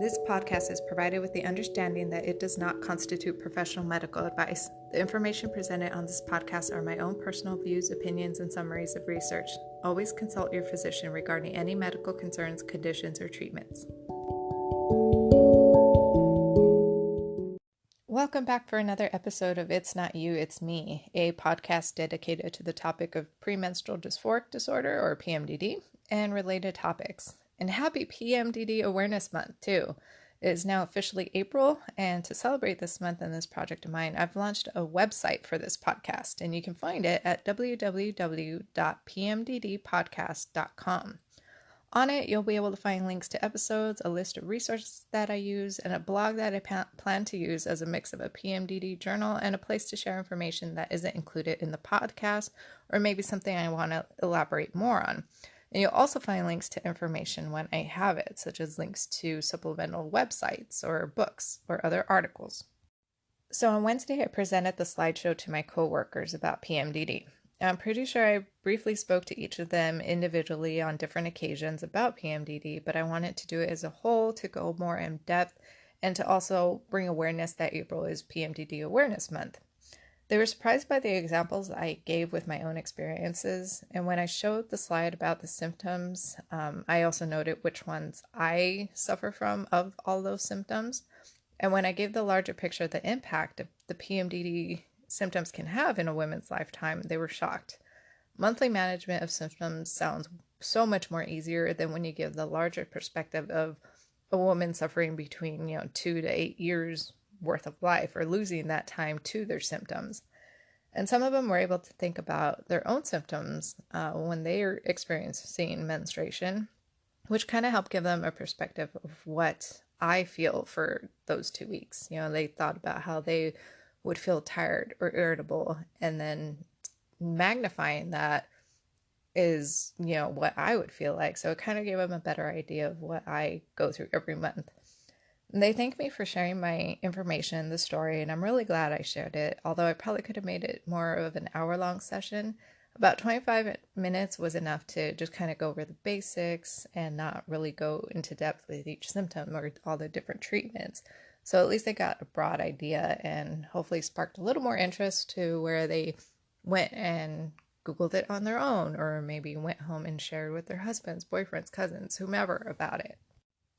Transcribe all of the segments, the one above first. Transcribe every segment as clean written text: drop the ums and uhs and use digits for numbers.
This podcast is provided with the understanding that it does not constitute professional medical advice. The information presented on this podcast are my own personal views, opinions, and summaries of research. Always consult your physician regarding any medical concerns, conditions, or treatments. Welcome back for another episode of It's Not You, It's Me, a podcast dedicated to the topic of premenstrual dysphoric disorder, or PMDD, and related topics. And happy PMDD Awareness Month, too. It is now officially April, and to celebrate this month and this project of mine, I've launched a website for this podcast, and you can find it at www.pmddpodcast.com. On it, you'll be able to find links to episodes, a list of resources that I use, and a blog that I plan to use as a mix of a PMDD journal and a place to share information that isn't included in the podcast, or maybe something I want to elaborate more on. And you'll also find links to information when I have it, such as links to supplemental websites or books or other articles. So on Wednesday, I presented the slideshow to my coworkers about PMDD. I'm pretty sure I briefly spoke to each of them individually on different occasions about PMDD, but I wanted to do it as a whole to go more in depth and to also bring awareness that April is PMDD Awareness Month. They were surprised by the examples I gave with my own experiences, and when I showed the slide about the symptoms, I also noted which ones I suffer from of all those symptoms. And when I gave the larger picture of the impact of the PMDD symptoms can have in a woman's lifetime, they were shocked. Monthly management of symptoms sounds so much more easier than when you give the larger perspective of a woman suffering between 2 to 8 years worth of life or losing that time to their symptoms. And some of them were able to think about their own symptoms when they are experiencing menstruation, which kind of helped give them a perspective of what I feel for those 2 weeks. They thought about how they would feel tired or irritable, and then magnifying that is, what I would feel like. So it kind of gave them a better idea of what I go through every month. They thanked me for sharing my information, the story, and I'm really glad I shared it, although I probably could have made it more of an hour-long session. About 25 minutes was enough to just kind of go over the basics and not really go into depth with each symptom or all the different treatments. So at least they got a broad idea and hopefully sparked a little more interest to where they went and Googled it on their own, or maybe went home and shared with their husbands, boyfriends, cousins, whomever about it.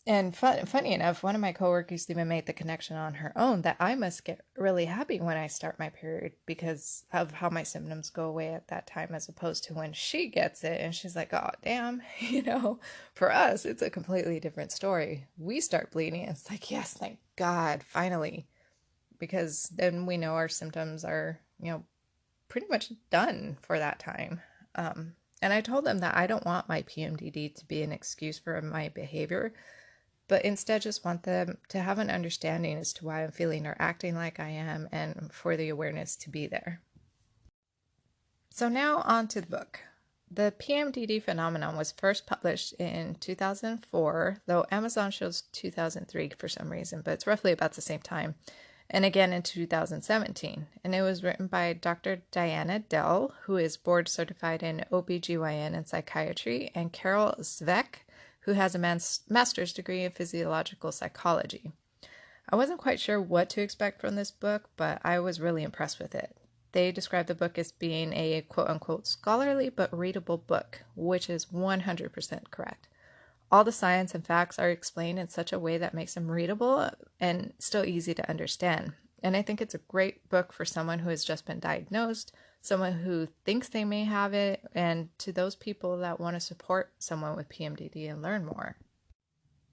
And funny enough, one of my coworkers even made the connection on her own that I must get really happy when I start my period because of how my symptoms go away at that time, as opposed to when she gets it and she's like, oh, damn, for us, it's a completely different story. We start bleeding. It's like, yes, thank God, finally, because then we know our symptoms are, pretty much done for that time. And I told them that I don't want my PMDD to be an excuse for my behavior, but instead just want them to have an understanding as to why I'm feeling or acting like I am, and for the awareness to be there. So now on to the book. The PMDD Phenomenon was first published in 2004, though Amazon shows 2003 for some reason, but it's roughly about the same time, and again in 2017. And it was written by Dr. Diana Dell, who is board certified in OBGYN and psychiatry, and Carol Zvek, who has a master's degree in physiological psychology. I wasn't quite sure what to expect from this book, but I was really impressed with it. They describe the book as being a quote-unquote scholarly but readable book, which is 100% correct. All the science and facts are explained in such a way that makes them readable and still easy to understand. And I think it's a great book for someone who has just been diagnosed, someone who thinks they may have it, and to those people that want to support someone with PMDD and learn more.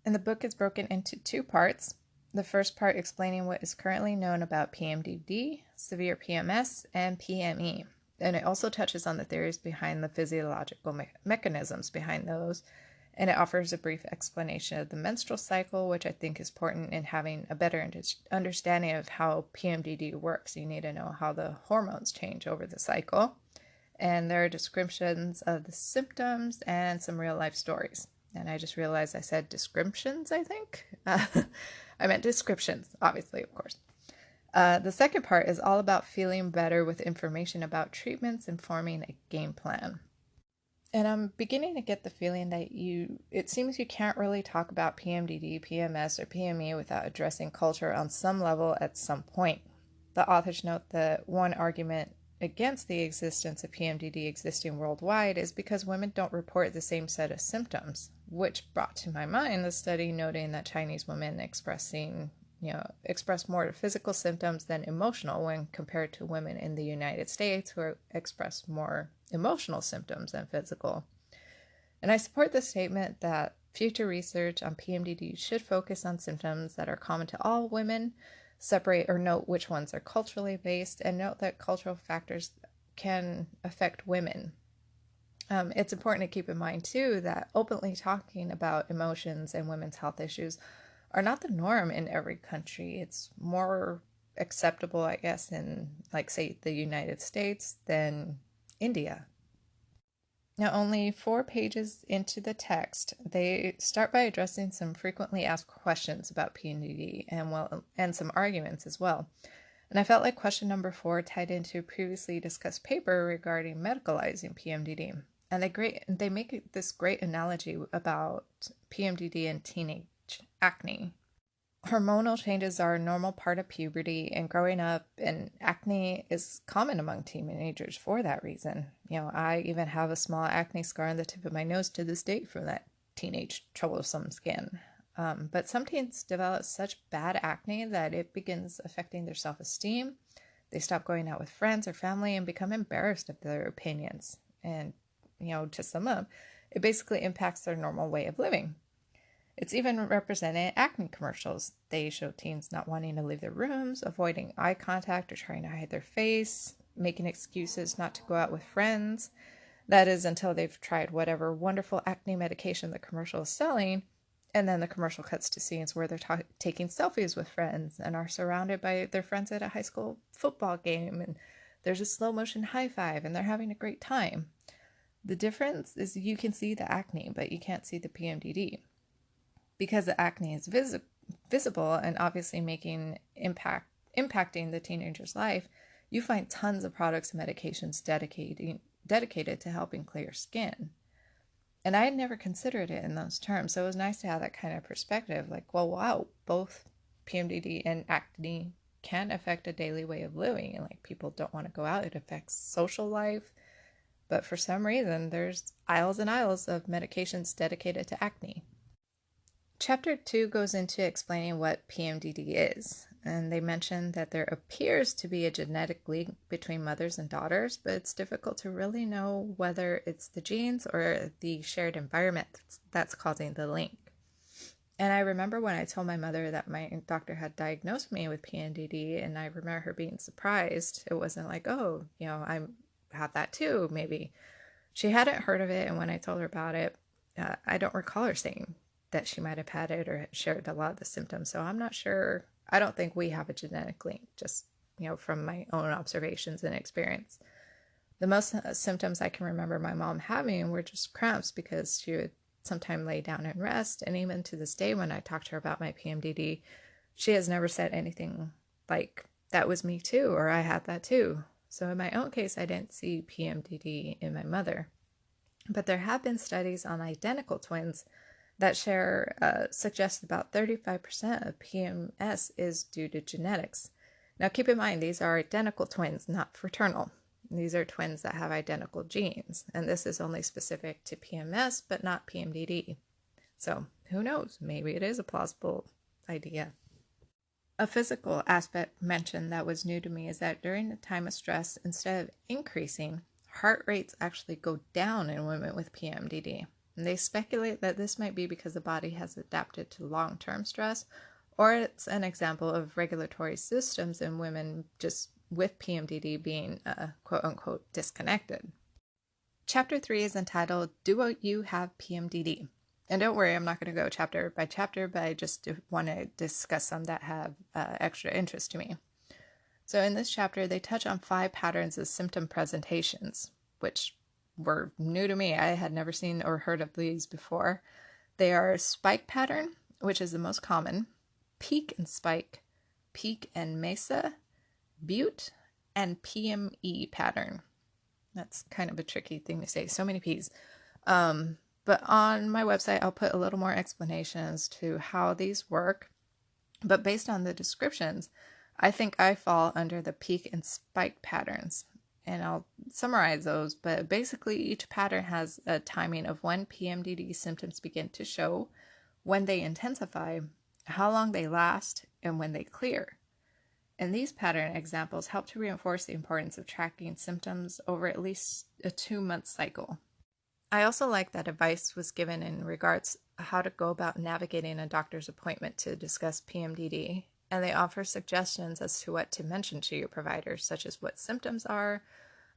And the book is broken into 2 parts. The first part explaining what is currently known about PMDD, severe PMS, and PME. And it also touches on the theories behind the physiological mechanisms behind those. And it offers a brief explanation of the menstrual cycle, which I think is important in having a better understanding of how PMDD works. You need to know how the hormones change over the cycle. And there are descriptions of the symptoms and some real-life stories. And I just realized I said descriptions, I think. I meant descriptions, obviously, of course. The second part is all about feeling better with information about treatments and forming a game plan. And I'm beginning to get the feeling that it seems you can't really talk about PMDD, PMS, or PME without addressing culture on some level at some point. The authors note that one argument against the existence of PMDD existing worldwide is because women don't report the same set of symptoms, which brought to my mind the study noting that Chinese women express more physical symptoms than emotional when compared to women in the United States who express more emotional symptoms than physical. And I support the statement that future research on PMDD should focus on symptoms that are common to all women, separate or note which ones are culturally based, and note that cultural factors can affect women. It's important to keep in mind, too, that openly talking about emotions and women's health issues are not the norm in every country. It's more acceptable, I guess, in, like, say, the United States than India. Now, only 4 pages into the text, they start by addressing some frequently asked questions about PMDD and some arguments as well. And I felt like question number 4 tied into a previously discussed paper regarding medicalizing PMDD. And they make this great analogy about PMDD and teenage acne. Hormonal changes are a normal part of puberty and growing up, and acne is common among teenagers for that reason. I even have a small acne scar on the tip of my nose to this day from that teenage troublesome skin. But some teens develop such bad acne that it begins affecting their self-esteem. They stop going out with friends or family and become embarrassed of their opinions. And, to sum up, it basically impacts their normal way of living. It's even represented in acne commercials. They show teens not wanting to leave their rooms, avoiding eye contact or trying to hide their face, making excuses not to go out with friends. That is until they've tried whatever wonderful acne medication the commercial is selling, and then the commercial cuts to scenes where they're taking selfies with friends and are surrounded by their friends at a high school football game, and there's a slow motion high five, and they're having a great time. The difference is you can see the acne, but you can't see the PMDD. Because the acne is visible and obviously impacting the teenager's life, you find tons of products and medications dedicated to helping clear skin. And I had never considered it in those terms, so it was nice to have that kind of perspective. Like, well, wow, both PMDD and acne can affect a daily way of living, and like people don't want to go out. It affects social life, but for some reason, there's aisles and aisles of medications dedicated to acne. Chapter 2 goes into explaining what PMDD is, and they mention that there appears to be a genetic link between mothers and daughters, but it's difficult to really know whether it's the genes or the shared environment that's causing the link. And I remember when I told my mother that my doctor had diagnosed me with PMDD, and I remember her being surprised. It wasn't like, oh, I have that too, maybe. She hadn't heard of it, and when I told her about it, I don't recall her saying that she might have had it or shared a lot of the symptoms. So I'm not sure. I don't think we have a genetic link, just, from my own observations and experience. The most symptoms I can remember my mom having were just cramps because she would sometimes lay down and rest. And even to this day, when I talk to her about my PMDD, she has never said anything like, that was me too, or I had that too. So in my own case, I didn't see PMDD in my mother. But there have been studies on identical twins that suggest about 35% of PMS is due to genetics. Now keep in mind, these are identical twins, not fraternal. These are twins that have identical genes, and this is only specific to PMS, but not PMDD. So who knows? Maybe it is a plausible idea. A physical aspect mentioned that was new to me is that during the time of stress, instead of increasing, heart rates actually go down in women with PMDD. And they speculate that this might be because the body has adapted to long-term stress, or it's an example of regulatory systems in women just with PMDD being quote-unquote disconnected. Chapter 3 is entitled, Do You Have PMDD? And don't worry, I'm not going to go chapter by chapter, but I just want to discuss some that have extra interest to me. So in this chapter, they touch on 5 patterns of symptom presentations, which were new to me. I had never seen or heard of these before. They are spike pattern, which is the most common, peak and spike, peak and mesa, butte, and PME pattern. That's kind of a tricky thing to say. So many P's. But on my website, I'll put a little more explanations to how these work. But based on the descriptions, I think I fall under the peak and spike patterns. And I'll summarize those, but basically each pattern has a timing of when PMDD symptoms begin to show, when they intensify, how long they last, and when they clear. And these pattern examples help to reinforce the importance of tracking symptoms over at least a 2-month cycle. I also like that advice was given in regards how to go about navigating a doctor's appointment to discuss PMDD, and they offer suggestions as to what to mention to your provider, such as what symptoms are,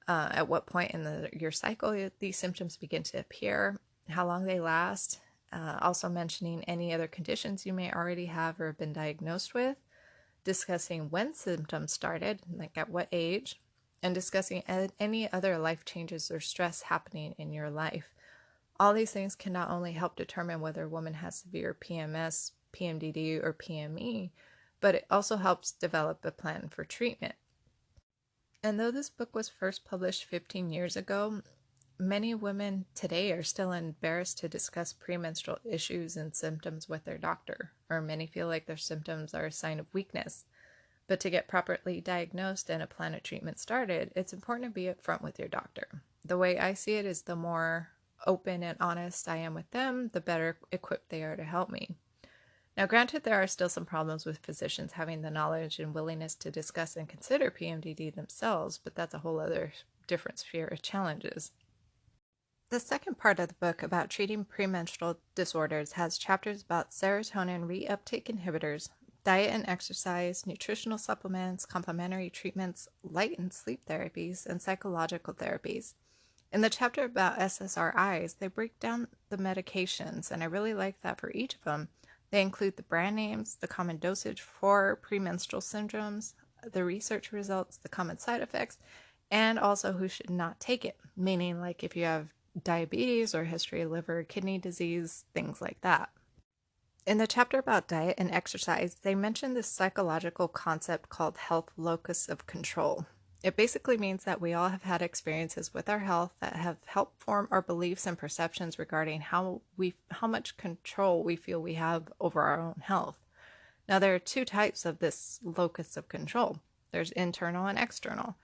at what point in your cycle these symptoms begin to appear, how long they last, also mentioning any other conditions you may already have or have been diagnosed with, discussing when symptoms started, like at what age, and discussing any other life changes or stress happening in your life. All these things can not only help determine whether a woman has severe PMS, PMDD, or PME, but it also helps develop a plan for treatment. And though this book was first published 15 years ago, many women today are still embarrassed to discuss premenstrual issues and symptoms with their doctor, or many feel like their symptoms are a sign of weakness. But to get properly diagnosed and a plan of treatment started, it's important to be upfront with your doctor. The way I see it is the more open and honest I am with them, the better equipped they are to help me. Now, granted, there are still some problems with physicians having the knowledge and willingness to discuss and consider PMDD themselves, but that's a whole other different sphere of challenges. The second part of the book about treating premenstrual disorders has chapters about serotonin reuptake inhibitors, diet and exercise, nutritional supplements, complementary treatments, light and sleep therapies, and psychological therapies. In the chapter about SSRIs, they break down the medications, and I really like that for each of them. They include the brand names, the common dosage for premenstrual syndromes, the research results, the common side effects, and also who should not take it, meaning like if you have diabetes or history of liver, kidney disease, things like that. In the chapter about diet and exercise, they mention this psychological concept called health locus of control. It basically means that we all have had experiences with our health that have helped form our beliefs and perceptions regarding how much control we feel we have over our own health. Now, there are two types of this locus of control. There's internal and external.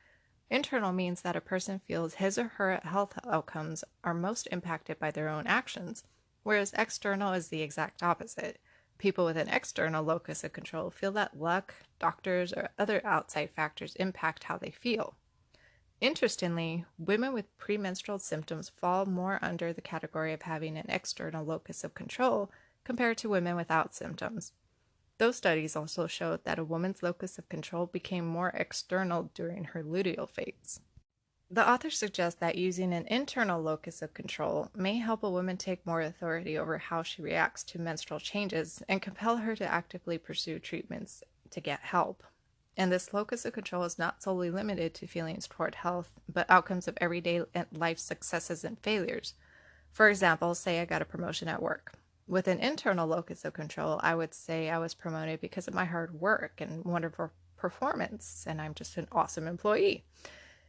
Internal means that a person feels his or her health outcomes are most impacted by their own actions, whereas external is the exact opposite. People with an external locus of control feel that luck, doctors, or other outside factors impact how they feel. Interestingly, women with premenstrual symptoms fall more under the category of having an external locus of control compared to women without symptoms. Those studies also showed that a woman's locus of control became more external during her luteal phase. The author suggests that using an internal locus of control may help a woman take more authority over how she reacts to menstrual changes and compel her to actively pursue treatments to get help. And this locus of control is not solely limited to feelings toward health, but outcomes of everyday life successes and failures. For example, say I got a promotion at work. With an internal locus of control, I would say I was promoted because of my hard work and wonderful performance, and I'm just an awesome employee.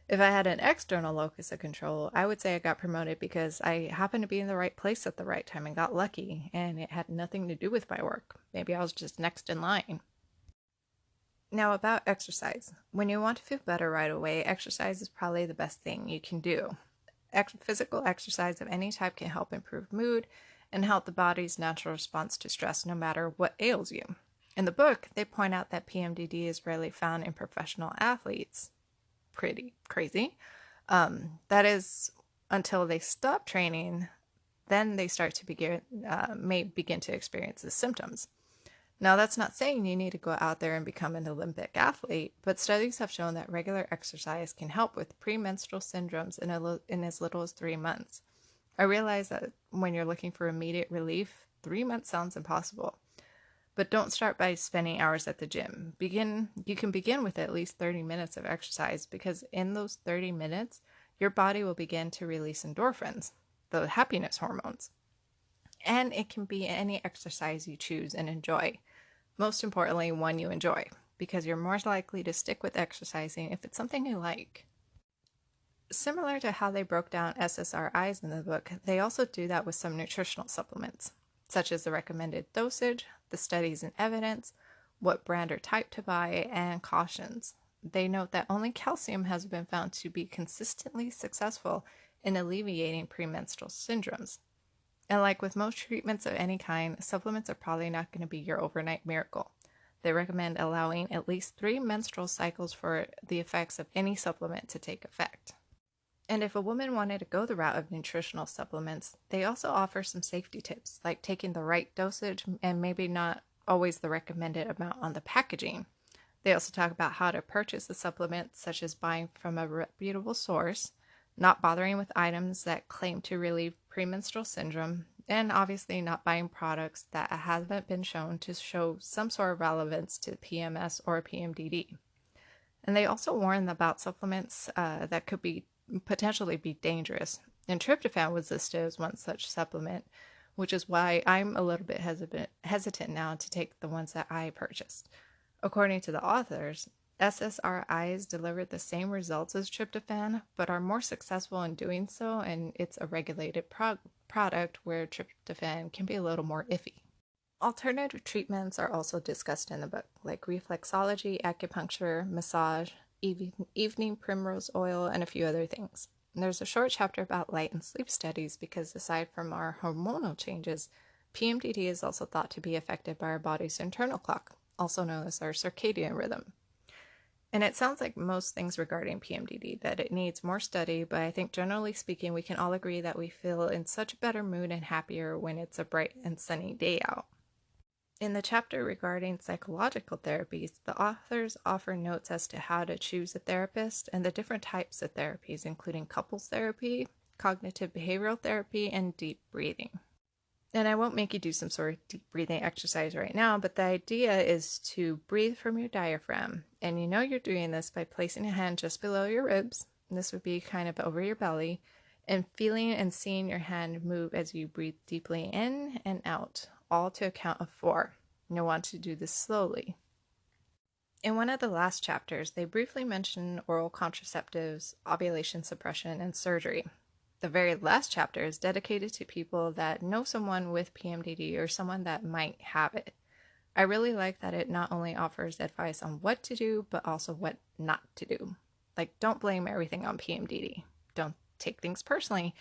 If I had an external locus of control, I would say I got promoted because I happened to be in the right place at the right time and got lucky, and it had nothing to do with my work. Maybe I was just next in line. Now, about exercise. When you want to feel better right away, exercise is probably the best thing you can do. Physical exercise of any type can help improve mood and help the body's natural response to stress no matter what ails you. In the book, they point out that PMDD is rarely found in professional athletes. Pretty crazy. That is until they stop training, then they start to may begin to experience the symptoms. Now, that's not saying you need to go out there and become an Olympic athlete, but studies have shown that regular exercise can help with premenstrual syndromes in as little as 3 months. I realize that when you're looking for immediate relief, 3 months sounds impossible. But don't start by spending hours at the gym. You can begin with at least 30 minutes of exercise, because in those 30 minutes, your body will begin to release endorphins, the happiness hormones. And it can be any exercise you choose and enjoy. Most importantly, one you enjoy, because you're more likely to stick with exercising if it's something you like. Similar to how they broke down SSRIs in the book, they also do that with some nutritional supplements, such as the recommended dosage, the studies and evidence, what brand or type to buy, and cautions. They note that only calcium has been found to be consistently successful in alleviating premenstrual syndromes. And like with most treatments of any kind, supplements are probably not going to be your overnight miracle. They recommend allowing at least 3 menstrual cycles for the effects of any supplement to take effect. And if a woman wanted to go the route of nutritional supplements, they also offer some safety tips, like taking the right dosage and maybe not always the recommended amount on the packaging. They also talk about how to purchase the supplements, such as buying from a reputable source, not bothering with items that claim to relieve premenstrual syndrome, and obviously not buying products that haven't been shown to show some sort of relevance to PMS or PMDD. And they also warn about supplements that could potentially be dangerous. And tryptophan was listed as one such supplement, which is why I'm a little bit hesitant now to take the ones that I purchased. According to the authors, SSRIs deliver the same results as tryptophan, but are more successful in doing so, and it's a regulated product where tryptophan can be a little more iffy. Alternative treatments are also discussed in the book, like reflexology, acupuncture, massage, evening primrose oil, and a few other things. And there's a short chapter about light and sleep studies because aside from our hormonal changes, PMDD is also thought to be affected by our body's internal clock, also known as our circadian rhythm. And it sounds like most things regarding PMDD that it needs more study, but I think generally speaking, we can all agree that we feel in such a better mood and happier when it's a bright and sunny day out. In the chapter regarding psychological therapies, the authors offer notes as to how to choose a therapist and the different types of therapies, including couples therapy, cognitive behavioral therapy, and deep breathing. And I won't make you do some sort of deep breathing exercise right now, but the idea is to breathe from your diaphragm. And you know you're doing this by placing a hand just below your ribs. And this would be kind of over your belly, and feeling and seeing your hand move as you breathe deeply in and out, all to a count of 4. You'll want to do this slowly. In one of the last chapters, they briefly mention oral contraceptives, ovulation suppression, and surgery. The very last chapter is dedicated to people that know someone with PMDD or someone that might have it. I really like that it not only offers advice on what to do, but also what not to do. Like, don't blame everything on PMDD. Don't take things personally,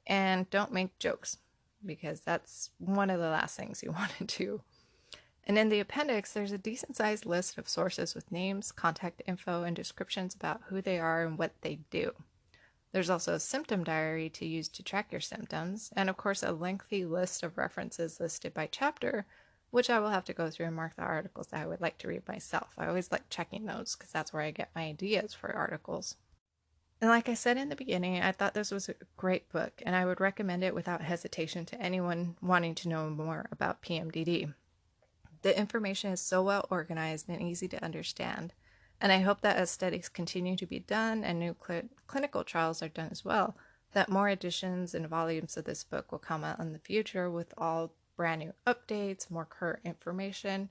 and don't make jokes, because that's one of the last things you want to do. And in the appendix, there's a decent-sized list of sources with names, contact info, and descriptions about who they are and what they do. There's also a symptom diary to use to track your symptoms, and of course a lengthy list of references listed by chapter, which I will have to go through and mark the articles that I would like to read myself. I always like checking those because that's where I get my ideas for articles. And like I said in the beginning, I thought this was a great book, and I would recommend it without hesitation to anyone wanting to know more about PMDD. The information is so well organized and easy to understand, and I hope that as studies continue to be done and new clinical trials are done as well, that more editions and volumes of this book will come out in the future with all brand new updates, more current information,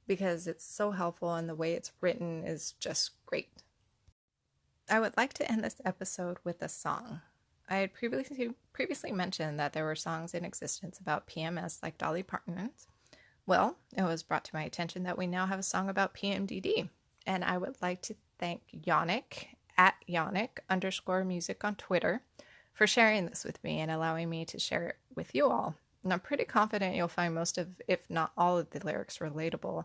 because it's so helpful and the way it's written is just great. I would like to end this episode with a song. I had previously mentioned that there were songs in existence about PMS like Dolly Parton's. Well, it was brought to my attention that we now have a song about PMDD, and I would like to thank Yonic at Yonic_music on Twitter for sharing this with me and allowing me to share it with you all. And I'm pretty confident you'll find most of, if not all of the lyrics relatable.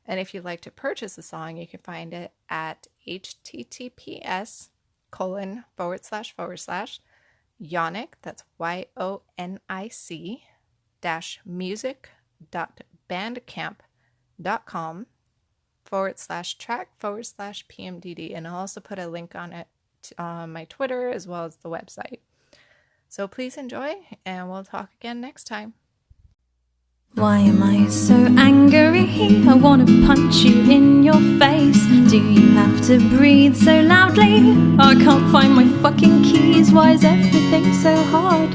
And if you'd like to purchase the song, you can find it at https://Yonic, that's YONIC-music.bandcamp.com/track/PMDD. And I'll also put a link on it on my Twitter as well as the website. So please enjoy, and we'll talk again next time. Why am I so angry? I want to punch you in your face. Do you have to breathe so loudly? I can't find my fucking keys. Why is everything so hard?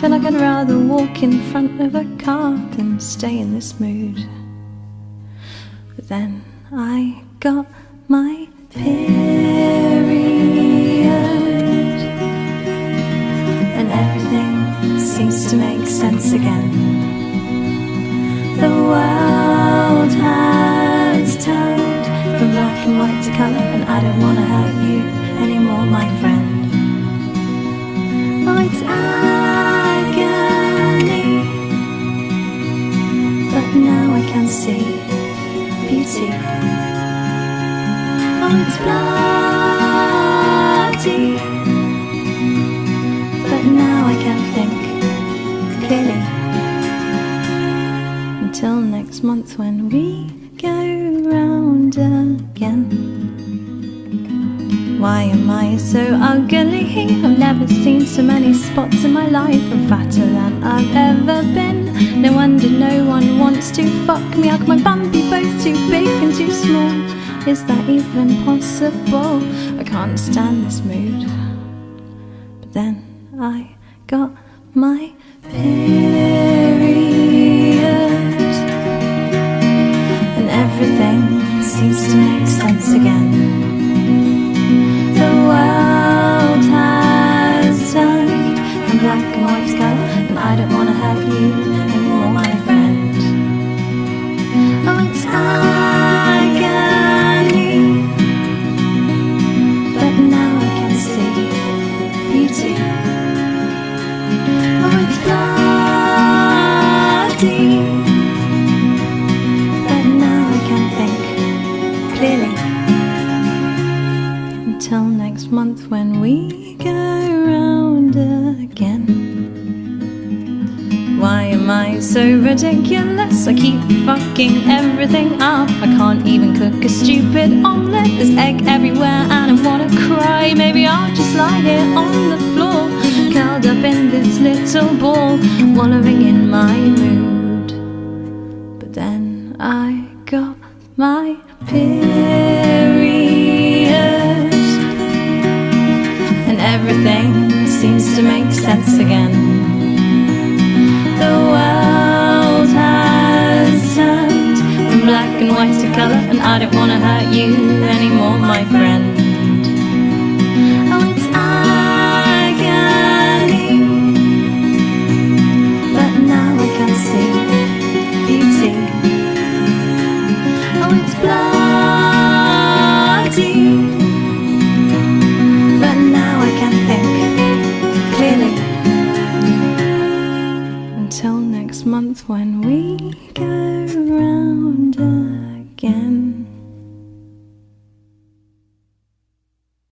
Feel like I'd rather walk in front of a car than stay in this mood. But then I got my period. seems to make sense again. The world has turned from black and white to colour, and I don't want to hurt you anymore, my friend. Oh, it's agony, but now I can see beauty. Oh, it's bloody, but now I can think clearly. Until next month when we go round again. Why am I so ugly? I've never seen so many spots in my life. I'm fatter than I've ever been. No wonder no one wants to fuck me. How can my bum be both too big and too small? Is that even possible? I can't stand this mood. But then I got my period, and everything seems to make sense again. The world has turned from black and white to colour, and I don't want to hurt you anymore, my friend. Oh, it's agony, but now I can see beauty. Oh, it's bloody, but now I can think clearly. Until next month when we go round again. Why am I so ridiculous? I keep fucking everything up. I can't even cook a stupid omelette. There's egg everywhere and I wanna cry. Maybe I'll just lie here on the floor, curled up in this little ball, wallowing in my mood. But then I got my period, and everything seems to make sense again. The world has turned from black and white to colour, and I don't want to hurt you anymore, my friend.